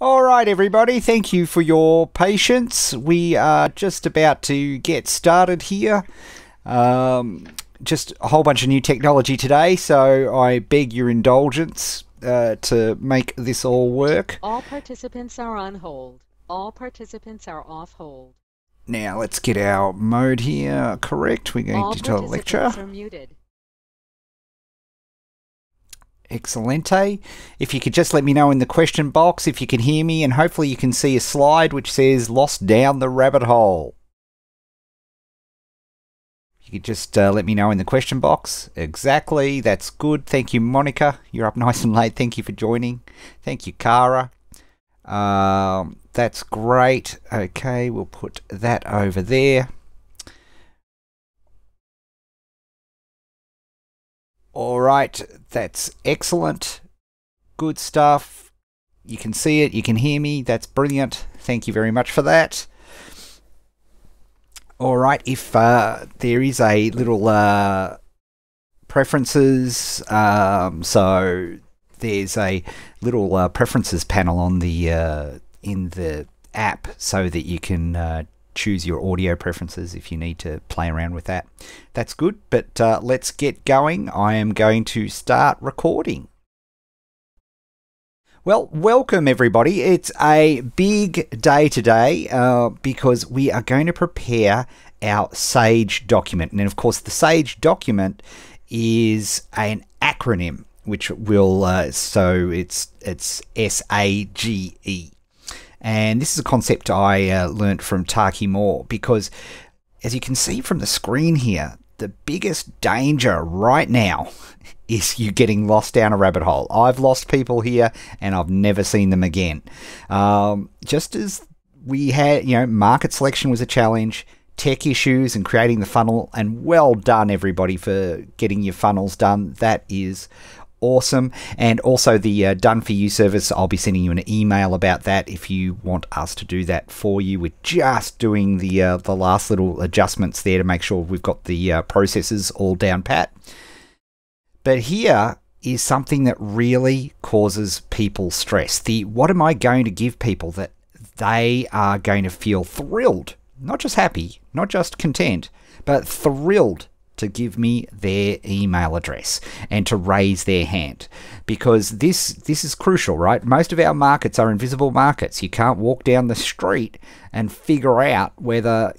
All right, everybody, thank you for your patience. We are just about to get started here. Just a whole bunch of new technology today, so I beg your indulgence to make this all work. All participants are on hold. All participants are off hold. Now, let's get our mode here correct. We're going All to tell the lecture. participants are muted. Excellente. If you could just let me know in the question box if you can hear me, and hopefully you can see a slide which says "Lost Down the Rabbit Hole." You could just let me know in the question box. Exactly, that's good. Thank you, Monica. You're up nice and late. Thank you for joining. Thank you, Cara. That's great. Okay, we'll put that over there. All right, that's excellent. Good stuff. You can see it, you can hear me. That's brilliant. Thank you very much for that. All right, if there is a little preferences, so there's a little preferences panel on the in the app, so that you can choose your audio preferences if you need to play around with that. That's good, but let's get going. I am going to start recording. Well, welcome everybody. It's a big day today because we are going to prepare our SAGE document. And of course, the SAGE document is an acronym, which will, so it's SAGE. And this is a concept I learnt from Taki Moore, because as you can see from the screen here, the biggest danger right now is you getting lost down a rabbit hole. I've lost people here and I've never seen them again. Just as we had, market selection was a challenge, tech issues and creating the funnel, and well done everybody for getting your funnels done. That is awesome. And also the Done For You service, I'll be sending you an email about that if you want us to do that for you. We're just doing the last little adjustments there to make sure we've got the processes all down pat. But here is something that really causes people stress. What am I going to give people that they are going to feel thrilled, not just happy, not just content, but thrilled to give me their email address and to raise their hand, because this is crucial, right? Most of our markets are invisible markets. You can't walk down the street and figure out whether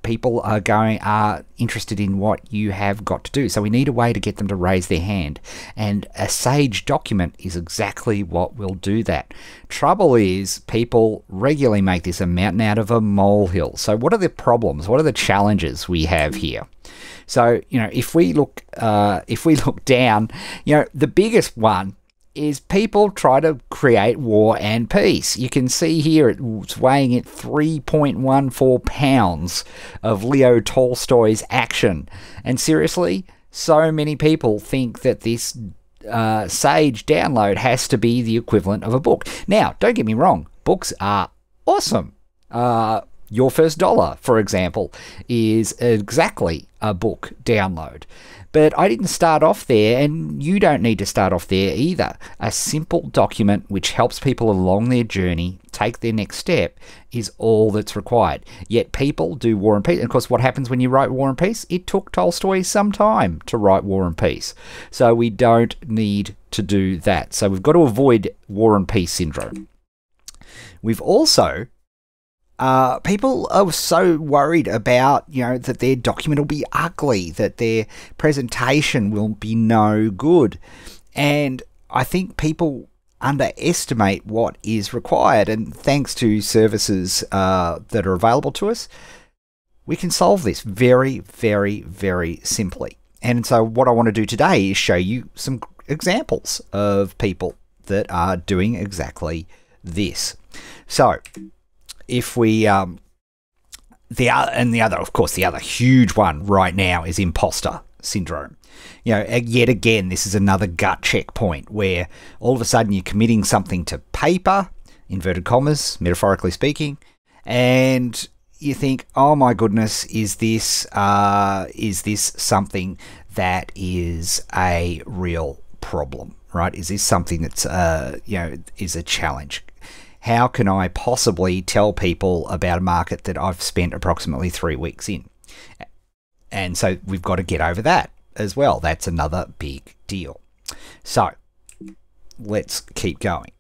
people are interested in what you have got to do. So we need a way to get them to raise their hand, and a SAGE document is exactly what will do that. Trouble is, people regularly make this a mountain out of a molehill. So what are the problems? What are the challenges we have here? So if we look down, the biggest one is people try to create War and Peace. You can see here it's weighing at 3.14 pounds of Leo Tolstoy's action. And seriously, so many people think that this SAGE download has to be the equivalent of a book. Now, don't get me wrong, books are awesome. Your First Dollar, for example, is exactly a book download. But I didn't start off there, and you don't need to start off there either. A simple document which helps people along their journey take their next step is all that's required. Yet people do War and Peace. And of course, what happens when you write War and Peace? It took Tolstoy some time to write War and Peace. So we don't need to do that. So we've got to avoid War and Peace syndrome. We've also people are so worried about, that their document will be ugly, that their presentation will be no good. And I think people underestimate what is required. And thanks to services that are available to us, we can solve this very, very, very simply. And so what I want to do today is show you some examples of people that are doing exactly this. So if we, the other huge one right now is imposter syndrome. Yet again, this is another gut checkpoint where all of a sudden you're committing something to paper, inverted commas, metaphorically speaking, and you think, oh my goodness, is this something that is a real problem, right? Is this something that's, is a challenge? how can I possibly tell people about a market that I've spent approximately 3 weeks in? And so we've got to get over that as well. That's another big deal. So let's keep going.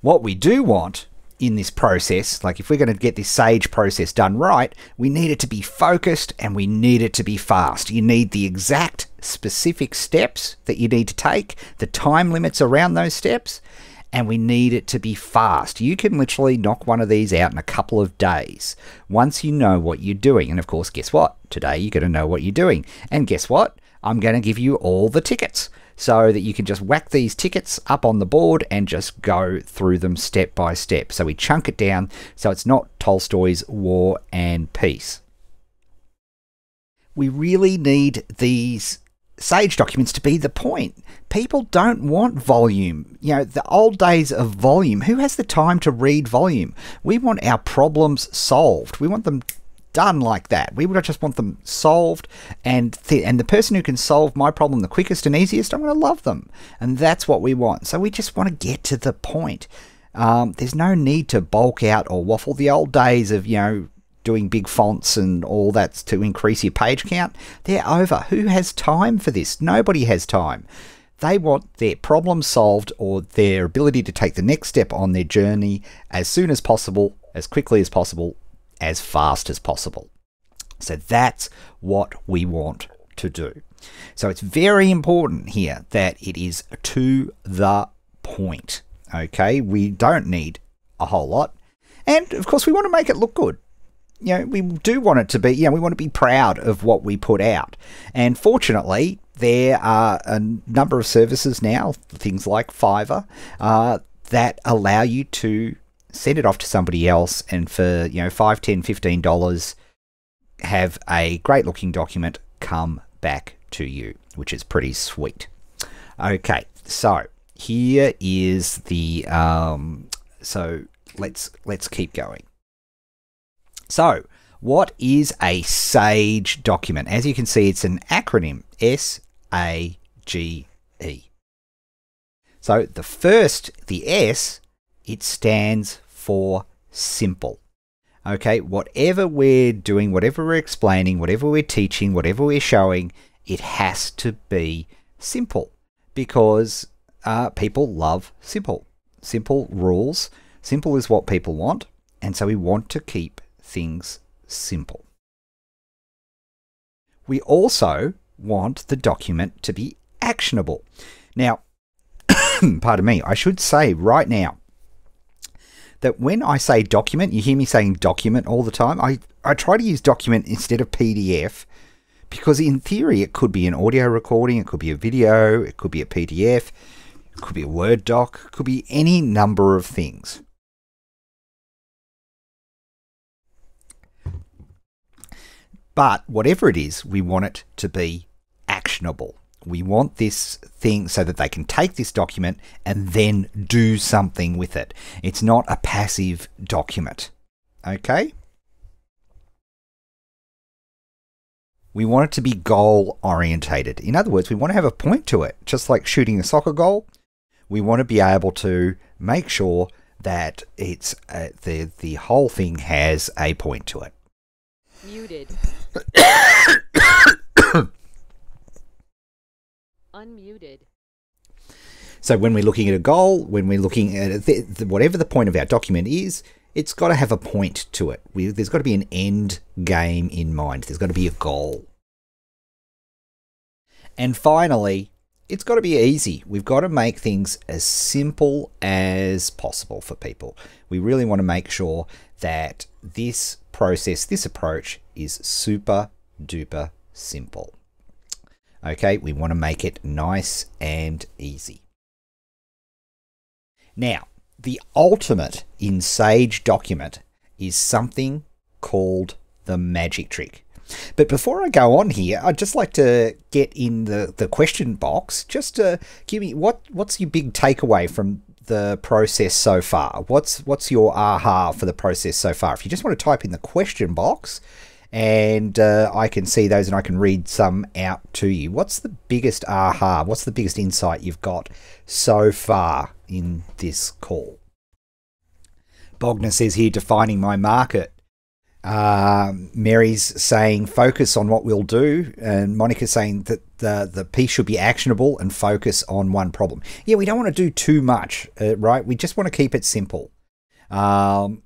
What we do want in this process, like if we're going to get this SAGE process done right, we need it to be focused and we need it to be fast. You need the exact specific steps that you need to take, the time limits around those steps, and we need it to be fast. You can literally knock one of these out in a couple of days once you know what you're doing. And of course, guess what? Today you're going to know what you're doing. And guess what? I'm going to give you all the tickets so that you can just whack these tickets up on the board and just go through them step by step. So we chunk it down so it's not Tolstoy's War and Peace. We really need these SAGE documents to be the point. People don't want volume. You know, the old days of volume. Who has the time to read volume? We want our problems solved. We want them done like that. We would just want them solved, and the person who can solve my problem the quickest and easiest, I'm going to love them. And that's what we want. So we just want to get to the point. There's no need to bulk out or waffle. The old days of, you know, doing big fonts and all that to increase your page count, they're over. Who has time for this? Nobody has time. They want their problem solved or their ability to take the next step on their journey as soon as possible, as quickly as possible, as fast as possible. So that's what we want to do. So it's very important here that it is to the point. Okay, we don't need a whole lot. And of course, we want to make it look good. You know, we do want it to be, you know, we want to be proud of what we put out. And fortunately, there are a number of services now, things like Fiverr, that allow you to send it off to somebody else and for, you know, $5, $10, $15, have a great looking document come back to you, which is pretty sweet. Okay, so here is the, so let's keep going. So, what is a SAGE document? As you can see, it's an acronym, S-A-G-E. So, the S, it stands for simple. Okay, whatever we're doing, whatever we're explaining, whatever we're teaching, whatever we're showing, it has to be simple because people love simple. Simple rules. Simple is what people want, and so we want to keep things simple. We also want the document to be actionable. Now, pardon me, I should say right now that when I say document, you hear me saying document all the time. I try to use document instead of PDF because in theory it could be an audio recording, it could be a video, it could be a PDF, it could be a Word doc, it could be any number of things. But whatever it is, we want it to be actionable. We want this thing so that they can take this document and then do something with it. It's not a passive document. Okay? We want it to be goal orientated. In other words, we want to have a point to it, just like shooting a soccer goal. We want to be able to make sure that it's the whole thing has a point to it. Muted. Unmuted. So when we're looking at a goal, when we're looking at whatever the point of our document is, it's got to have a point to it. There's got to be an end game in mind. There's got to be a goal. And finally, it's got to be easy. We've got to make things as simple as possible for people. We really want to make sure that this process, this approach is super duper simple. Okay, we want to make it nice and easy. Now, the ultimate in SAGE document is something called the magic trick. But before I go on here, I'd just like to get in the question box. Just to give me what's your big takeaway from the process so far? What's your aha for the process so far? If you just want to type in the question box, and I can see those and I can read some out to you. What's the biggest aha? What's the biggest insight you've got so far in this call? Bogner says here, defining my market. Mary's saying focus on what we'll do, and Monica's saying that the piece should be actionable and focus on one problem. Yeah, we don't want to do too much, right? We just want to keep it simple. Creating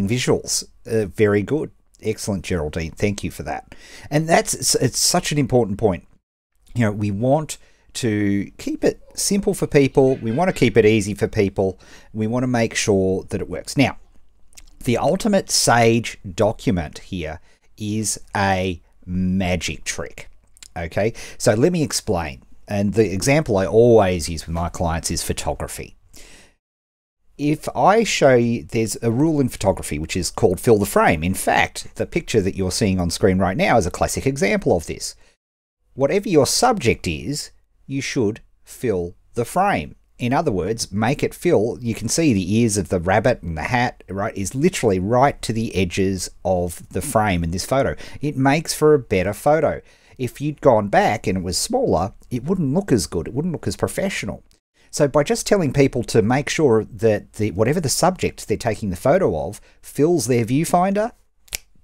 visuals, very good, excellent, Geraldine. Thank you for that. And it's such an important point. You know, we want to keep it simple for people. We want to keep it easy for people. We want to make sure that it works. Now, the ultimate Sage document here is a magic trick. Okay, so let me explain. And the example I always use with my clients is photography. If I show you, there's a rule in photography which is called fill the frame. In fact, the picture that you're seeing on screen right now is a classic example of this. Whatever your subject is, you should fill the frame. In other words, make it fill. You can see the ears of the rabbit and the hat, right, is literally right to the edges of the frame in this photo. It makes for a better photo. If you'd gone back and it was smaller, it wouldn't look as good. It wouldn't look as professional. So by just telling people to make sure that whatever the subject they're taking the photo of fills their viewfinder,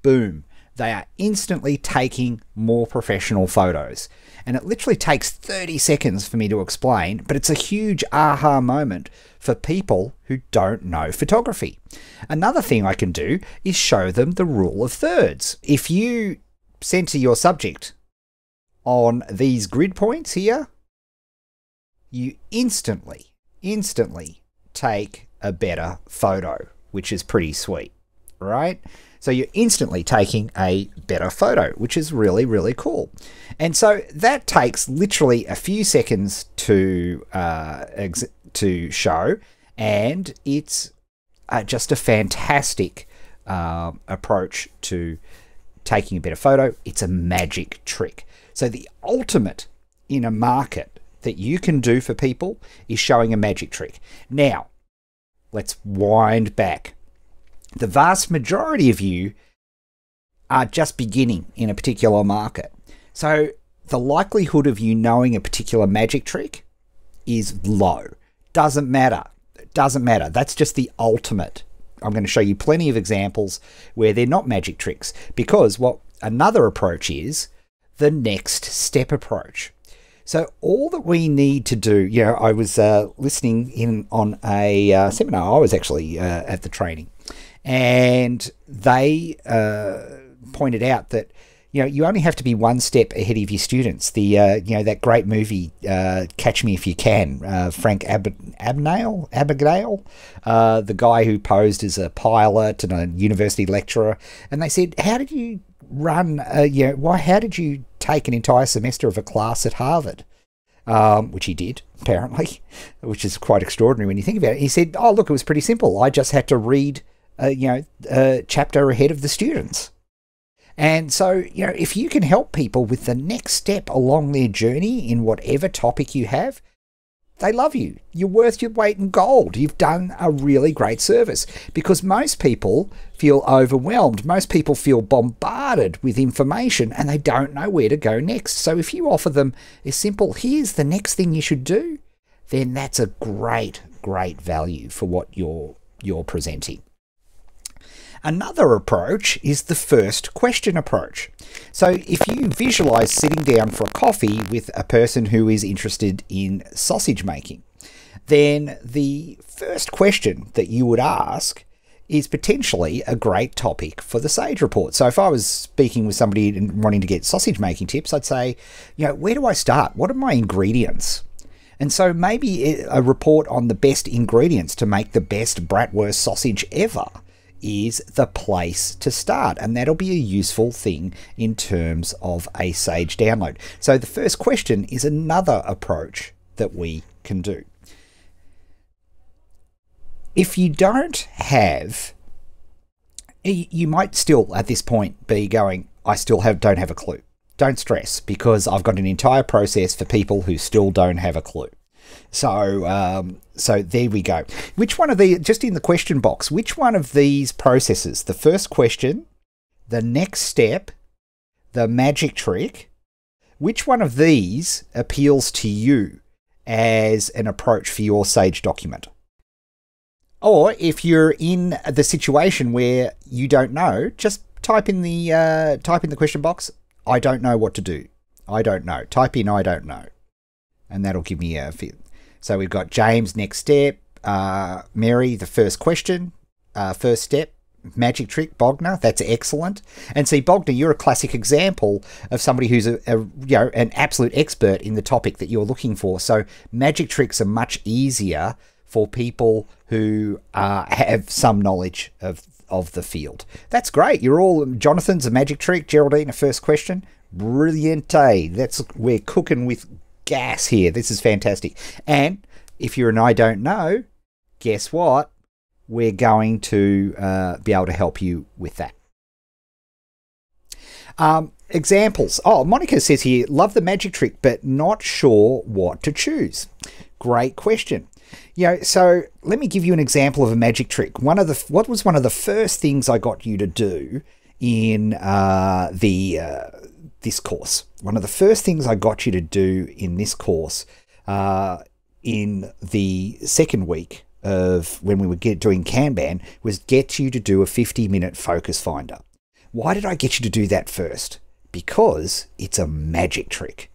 boom, they are instantly taking more professional photos. And it literally takes 30 seconds for me to explain, but it's a huge aha moment for people who don't know photography. Another thing I can do is show them the rule of thirds. If you center your subject on these grid points here, you instantly take a better photo, which is pretty sweet, right? So you're instantly taking a better photo, which is really, really cool. And so that takes literally a few seconds to show, and it's just a fantastic approach to taking a better photo. It's a magic trick. So the ultimate in a market that you can do for people is showing a magic trick. Now, let's wind back. The vast majority of you are just beginning in a particular market. So the likelihood of you knowing a particular magic trick is low. Doesn't matter. Doesn't matter. That's just the ultimate. I'm going to show you plenty of examples where they're not magic tricks, because what another approach is the next step approach. So all that we need to do, you know, I was listening in on a seminar. I was actually at the training, and they pointed out that, you know, you only have to be one step ahead of your students. The you know, that great movie Catch Me If You Can, Frank Abagnale, the guy who posed as a pilot and a university lecturer, and they said, how did you run, you know, how did you take an entire semester of a class at Harvard? Which he did, apparently, which is quite extraordinary when you think about it. He said, oh, look, it was pretty simple. I just had to read, you know, a chapter ahead of the students. And so, you know, if you can help people with the next step along their journey in whatever topic you have, they love you. You're worth your weight in gold. You've done a really great service, because most people feel overwhelmed. Most people feel bombarded with information and they don't know where to go next. So if you offer them a simple, here's the next thing you should do, then that's a great, great value for what you're presenting. Another approach is the first question approach. So if you visualize sitting down for a coffee with a person who is interested in sausage making, then the first question that you would ask is potentially a great topic for the Sage Report. So if I was speaking with somebody and wanting to get sausage making tips, I'd say, you know, where do I start? What are my ingredients? And so maybe a report on the best ingredients to make the best bratwurst sausage ever is the place to start, and that'll be a useful thing in terms of a Sage download. So the first question is another approach that we can do. If you don't have, you might still at this point be going, I still don't have a clue. Don't stress, because I've got an entire process for people who still don't have a clue. So so there we go. Which one of the, just in the question box, which one of these processes, the first question, the next step, the magic trick, which one of these appeals to you as an approach for your Sage document? Or if you're in the situation where you don't know, just type in the question box, I don't know what to do. I don't know. Type in I don't know. And that'll give me a feel. So we've got James, next step. Mary, the first question, first step. Magic trick, Bogner, that's excellent. And see, Bogner, you're a classic example of somebody who's an absolute expert in the topic that you're looking for. So magic tricks are much easier for people who have some knowledge of the field. That's great. You're all, Jonathan's a magic trick, Geraldine, a first question. Brilliant, eh? We're cooking with gas here. This is fantastic. And if you're an I don't know, guess what? We're going to be able to help you with that. Examples. Oh, Monica says here, love the magic trick, but not sure what to choose. Great question. So let me give you an example of a magic trick. What was one of the first things I got you to do in this course? One of the first things I got you to do in this course in the second week of when we were doing Kanban was get you to do a 50-minute focus finder. Why did I get you to do that first? Because it's a magic trick.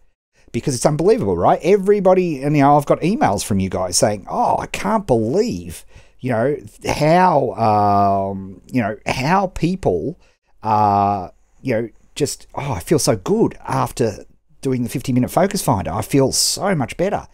Because it's unbelievable, right? Everybody, and I've got emails from you guys saying, "Oh, I can't believe, how people just, I feel so good after doing the 50-minute focus finder. I feel so much better."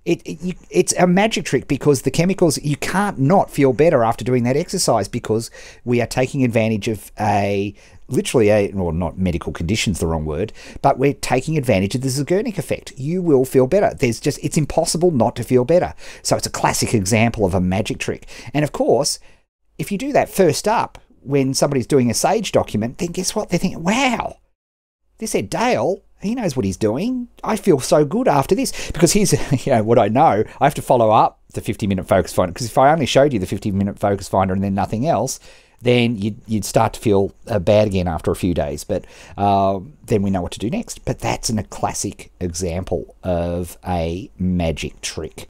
It's a magic trick because the chemicals, you can't not feel better after doing that exercise because we are taking advantage of not medical conditions, the wrong word, but we're taking advantage of the Zeigarnik effect. You will feel better. It's impossible not to feel better. So it's a classic example of a magic trick. And of course, if you do that first up when somebody's doing a SAGE document, then guess what? They're thinking, wow, this Ed Dale, he knows what he's doing. I feel so good after this. Because here's what I know. I have to follow up the 50-minute focus finder. Because if I only showed you the 50-minute focus finder and then nothing else, then you'd start to feel bad again after a few days. But then we know what to do next. But that's a classic example of a magic trick.